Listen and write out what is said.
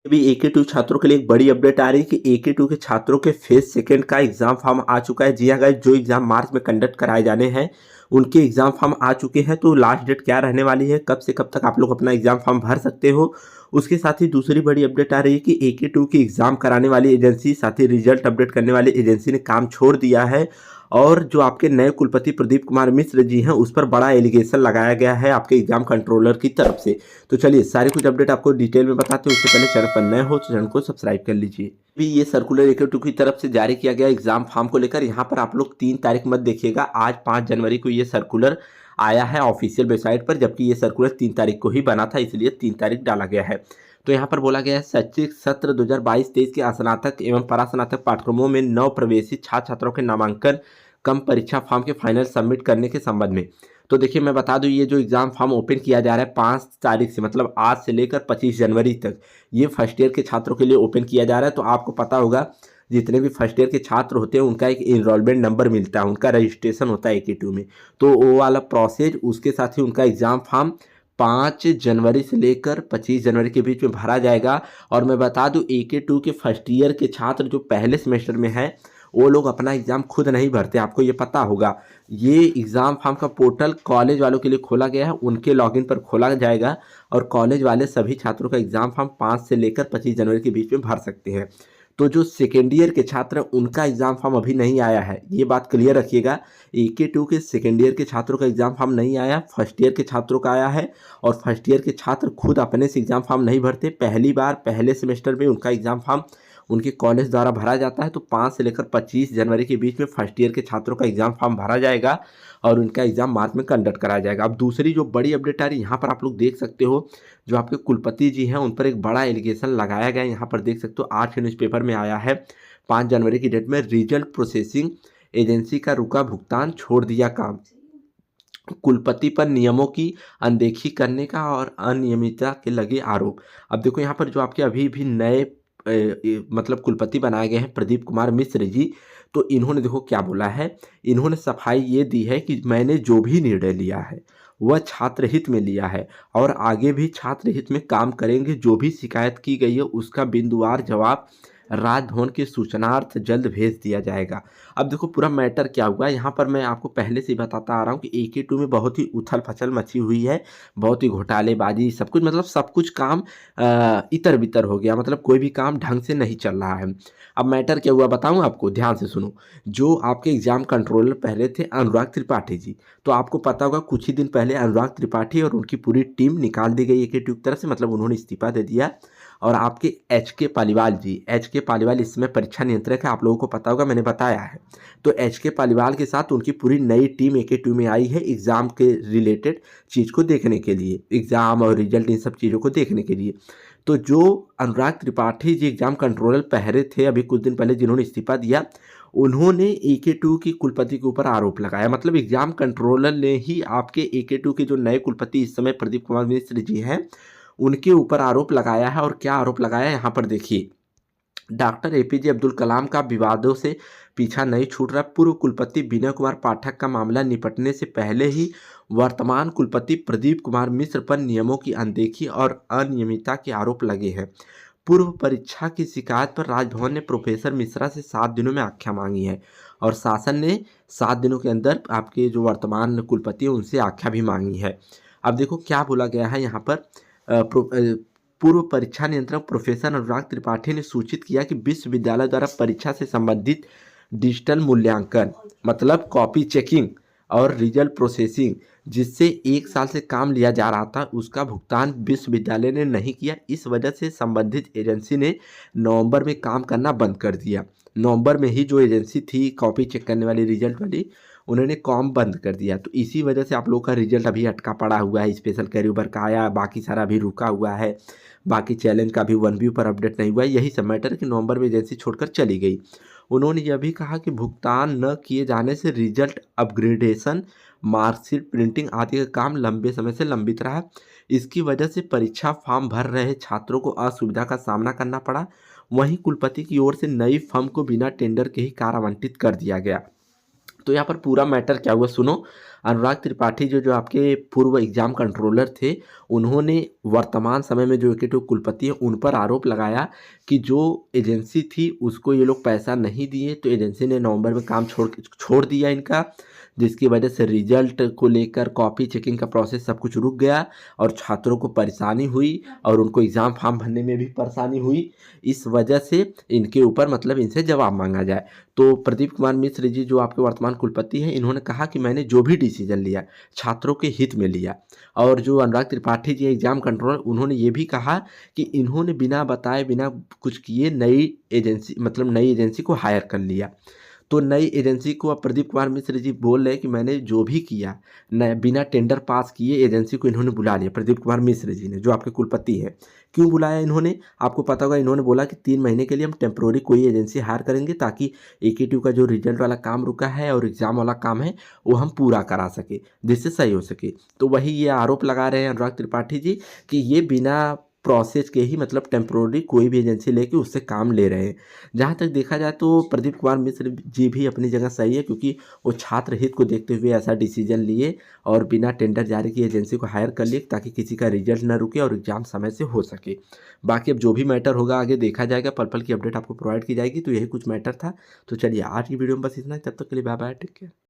अभी AK2 छात्रों के लिए एक बड़ी अपडेट आ रही है कि AK2 के छात्रों के फेज सेकंड का एग्जाम फॉर्म आ चुका है। जी हाँ गाइस, जो एग्जाम मार्च में कंडक्ट कराए जाने हैं उनके एग्जाम फॉर्म आ चुके हैं। तो लास्ट डेट क्या रहने वाली है, कब से कब तक आप लोग अपना एग्जाम फॉर्म भर सकते हो। उसके साथ ही दूसरी बड़ी अपडेट आ रही है कि AK2 की एग्जाम कराने वाली एजेंसी, साथ ही रिजल्ट अपडेट करने वाली एजेंसी ने काम छोड़ दिया है। और जो आपके नए कुलपति प्रदीप कुमार मिश्र जी हैं उस पर बड़ा एलिगेशन लगाया गया है आपके एग्जाम कंट्रोलर की तरफ से। तो चलिए सारी कुछ अपडेट आपको डिटेल में बताते हैं। उससे पहले चैनल पर नए हो तो चैनल को सब्सक्राइब कर लीजिए। भी ये सर्कुलर AK2 की तरफ से जारी किया गया एग्जाम फॉर्म को लेकर यहाँ पर आप लोग 3 तारीख मत देखिएगा। आज 5 जनवरी को ये सर्कुलर आया है ऑफिशियल वेबसाइट पर, जबकि ये सर्कुलर 3 तारीख को ही बना था, इसलिए 3 तारीख डाला गया है। तो यहाँ पर बोला गया है शैक्षिक सत्र 2022-23 के स्नातक एवं परास्नातक पाठ्यक्रमों में नव प्रवेशित छात्र छात्राओं के नामांकन कम परीक्षा फॉर्म के फाइनल सबमिट करने के संबंध में। तो देखिए मैं बता दूं, ये जो एग्जाम फॉर्म ओपन किया जा रहा है 5 तारीख से, मतलब आज से लेकर 25 जनवरी तक, ये फर्स्ट ईयर के छात्रों के लिए ओपन किया जा रहा है। तो आपको पता होगा जितने भी फर्स्ट ईयर के छात्र होते हैं उनका एक इनरोलमेंट नंबर मिलता है, उनका रजिस्ट्रेशन होता है AK2 में। तो वो वाला प्रोसेस, उसके साथ ही उनका एग्जाम फॉर्म 5 जनवरी से लेकर 25 जनवरी के बीच में भरा जाएगा। और मैं बता दूं AK2 के फर्स्ट ईयर के छात्र जो पहले सेमेस्टर में है वो लोग अपना एग्ज़ाम खुद नहीं भरते, आपको ये पता होगा। ये एग्ज़ाम फॉर्म का पोर्टल कॉलेज वालों के लिए खोला गया है, उनके लॉगिन पर खोला जाएगा और कॉलेज वाले सभी छात्रों का एग्ज़ाम फॉर्म 5 से लेकर 25 जनवरी के बीच में भर सकते हैं। तो जो सेकेंड ईयर के छात्र हैं उनका एग्ज़ाम फॉर्म अभी नहीं आया है, ये बात क्लियर रखिएगा। AK2 के सेकेंड ईयर के छात्रों का एग्ज़ाम फॉर्म नहीं आया, फर्स्ट ईयर के छात्रों का आया है। और फर्स्ट ईयर के छात्र खुद अपने से एग्ज़ाम फॉर्म नहीं भरते, पहली बार पहले सेमेस्टर में उनका एग्ज़ाम फॉर्म उनके कॉलेज द्वारा भरा जाता है। तो 5 से लेकर 25 जनवरी के बीच में फर्स्ट ईयर के छात्रों का एग्ज़ाम फॉर्म भरा जाएगा और उनका एग्ज़ाम मार्च में कंडक्ट कराया जाएगा। अब दूसरी जो बड़ी अपडेट आ रही है यहाँ पर आप लोग देख सकते हो, जो आपके कुलपति जी हैं उन पर एक बड़ा एलिगेशन लगाया गया है। यहाँ पर देख सकते हो आज के न्यूज़पेपर में आया है 5 जनवरी की डेट में, रिजल्ट प्रोसेसिंग एजेंसी का रुका भुगतान, छोड़ दिया काम, कुलपति पर नियमों की अनदेखी करने का और अनियमितता के लगे आरोप। अब देखो यहाँ पर जो आपके अभी भी नए मतलब कुलपति बनाए गए हैं प्रदीप कुमार मिश्र जी, तो इन्होंने देखो क्या बोला है। इन्होंने सफाई ये दी है कि मैंने जो भी निर्णय लिया है वह छात्र हित में लिया है और आगे भी छात्र हित में काम करेंगे। जो भी शिकायत की गई है उसका बिंदुवार जवाब राजभवन की सूचनार्थ जल्द भेज दिया जाएगा। अब देखो पूरा मैटर क्या हुआ, यहाँ पर मैं आपको पहले से ही बताता आ रहा हूँ कि AK2 में बहुत ही उथल पथल मची हुई है, बहुत ही घोटालेबाजी, सब कुछ, मतलब सब कुछ काम इतर बितर हो गया, मतलब कोई भी काम ढंग से नहीं चल रहा है। अब मैटर क्या हुआ बताऊँ आपको, ध्यान से सुनो। जो आपके एग्जाम कंट्रोलर पहले थे अनुराग त्रिपाठी जी, तो आपको पता होगा कुछ ही दिन पहले अनुराग त्रिपाठी और उनकी पूरी टीम निकाल दी गई AK2 की तरफ से, मतलब उन्होंने इस्तीफा दे दिया। और आपके HK पालीवाल जी, HK पालीवाल इस समय परीक्षा नियंत्रक है, आप लोगों को पता होगा, मैंने बताया है। तो HK पालीवाल के साथ उनकी पूरी नई टीम AK2 में आई है एग्ज़ाम के रिलेटेड चीज़ को देखने के लिए, एग्ज़ाम और रिजल्ट इन सब चीज़ों को देखने के लिए। तो जो अनुराग त्रिपाठी जी एग्ज़ाम कंट्रोलर पहले थे अभी कुछ दिन पहले, जिन्होंने इस्तीफा दिया, उन्होंने AK2 की कुलपति के ऊपर आरोप लगाया। मतलब एग्ज़ाम कंट्रोलर ने ही आपके AK2 के जो नए कुलपति इस समय प्रदीप कुमार मिश्र जी हैं उनके ऊपर आरोप लगाया है। और क्या आरोप लगाया है यहाँ पर देखिए, डॉक्टर APJ अब्दुल कलाम का विवादों से पीछा नहीं छूट रहा। पूर्व कुलपति विनय कुमार पाठक का मामला निपटने से पहले ही वर्तमान कुलपति प्रदीप कुमार मिश्र पर नियमों की अनदेखी और अनियमितता के आरोप लगे हैं। पूर्व परीक्षा की शिकायत पर राजभवन ने प्रोफेसर मिश्रा से 7 दिनों में आख्या मांगी है और शासन ने 7 दिनों के अंदर आपके जो वर्तमान कुलपति हैं उनसे आख्या भी मांगी है। अब देखो क्या बोला गया है यहाँ पर, पूर्व परीक्षा नियंत्रक प्रोफेसर अनुराग त्रिपाठी ने सूचित किया कि विश्वविद्यालय द्वारा परीक्षा से संबंधित डिजिटल मूल्यांकन, मतलब कॉपी चेकिंग और रिजल्ट प्रोसेसिंग, जिससे 1 साल से काम लिया जा रहा था, उसका भुगतान विश्वविद्यालय ने नहीं किया। इस वजह से संबंधित एजेंसी ने नवंबर में काम करना बंद कर दिया। नवंबर में ही जो एजेंसी थी कॉपी चेक करने वाली, रिजल्ट वाली, उन्होंने काम बंद कर दिया। तो इसी वजह से आप लोगों का रिजल्ट अभी अटका पड़ा हुआ है। स्पेशल कैरियर का आया, बाकी सारा अभी रुका हुआ है, बाकी चैलेंज का भी 1व्यू पर अपडेट नहीं हुआ है। यही सब मैटर है कि नवंबर में एजेंसी छोड़कर चली गई। उन्होंने यह भी कहा कि भुगतान न किए जाने से रिजल्ट अपग्रेडेशन, मार्कशीट प्रिंटिंग आदि का काम लंबे समय से लंबित रहा। इसकी वजह से परीक्षा फॉर्म भर रहे छात्रों को असुविधा का सामना करना पड़ा। वहीं कुलपति की ओर से नई फर्म को बिना टेंडर के ही कार्य आवंटित कर दिया गया। तो यहाँ पर पूरा मैटर क्या हुआ सुनो। अनुराग त्रिपाठी जो जो आपके पूर्व एग्जाम कंट्रोलर थे, उन्होंने वर्तमान समय में जो एके कुलपति हैं उन पर आरोप लगाया कि जो एजेंसी थी उसको ये लोग पैसा नहीं दिए, तो एजेंसी ने नवंबर में काम छोड़ दिया इनका, जिसकी वजह से रिजल्ट को लेकर कॉपी चेकिंग का प्रोसेस सब कुछ रुक गया और छात्रों को परेशानी हुई और उनको एग्ज़ाम फॉर्म भरने में भी परेशानी हुई। इस वजह से इनके ऊपर मतलब इनसे जवाब मांगा जाए। तो प्रदीप कुमार मिश्र जी जो आपके वर्तमान कुलपति हैं, इन्होंने कहा कि मैंने जो भी डिसीजन लिया छात्रों के हित में लिया। और जो अनुराग त्रिपाठी जी एग्जाम कंट्रोलर, उन्होंने ये भी कहा कि इन्होंने बिना बताए बिना कुछ किए नई एजेंसी को हायर कर लिया। तो नई एजेंसी को अब प्रदीप कुमार मिश्र जी बोल रहे हैं कि मैंने जो भी किया न बिना टेंडर पास किए एजेंसी को इन्होंने बुला लिया। प्रदीप कुमार मिश्र जी ने, जो आपके कुलपति हैं, क्यों बुलाया इन्होंने? आपको पता होगा, इन्होंने बोला कि 3 महीने के लिए हम टेम्प्रोरी कोई एजेंसी हायर करेंगे ताकि एके का जो रिजल्ट वाला काम रुका है और एग्जाम वाला काम है वो हम पूरा करा सके, जिससे सही हो सके। तो वही ये आरोप लगा रहे हैं अनुराग त्रिपाठी जी कि ये बिना प्रोसेस के ही मतलब टेम्प्रोरी कोई भी एजेंसी लेके उससे काम ले रहे हैं। जहाँ तक देखा जाए तो प्रदीप कुमार मिश्र जी भी अपनी जगह सही है, क्योंकि वो छात्र हित को देखते हुए ऐसा डिसीजन लिए और बिना टेंडर जारी की एजेंसी को हायर कर लिए ताकि किसी का रिजल्ट ना रुके और एग्जाम समय से हो सके। बाकी अब जो भी मैटर होगा आगे देखा जाएगा, पल पल की अपडेट आपको प्रोवाइड की जाएगी। तो यही कुछ मैटर था। तो चलिए आज की वीडियो में बस इतना ही, तब तक के लिए बाय बाय, टेक केयर।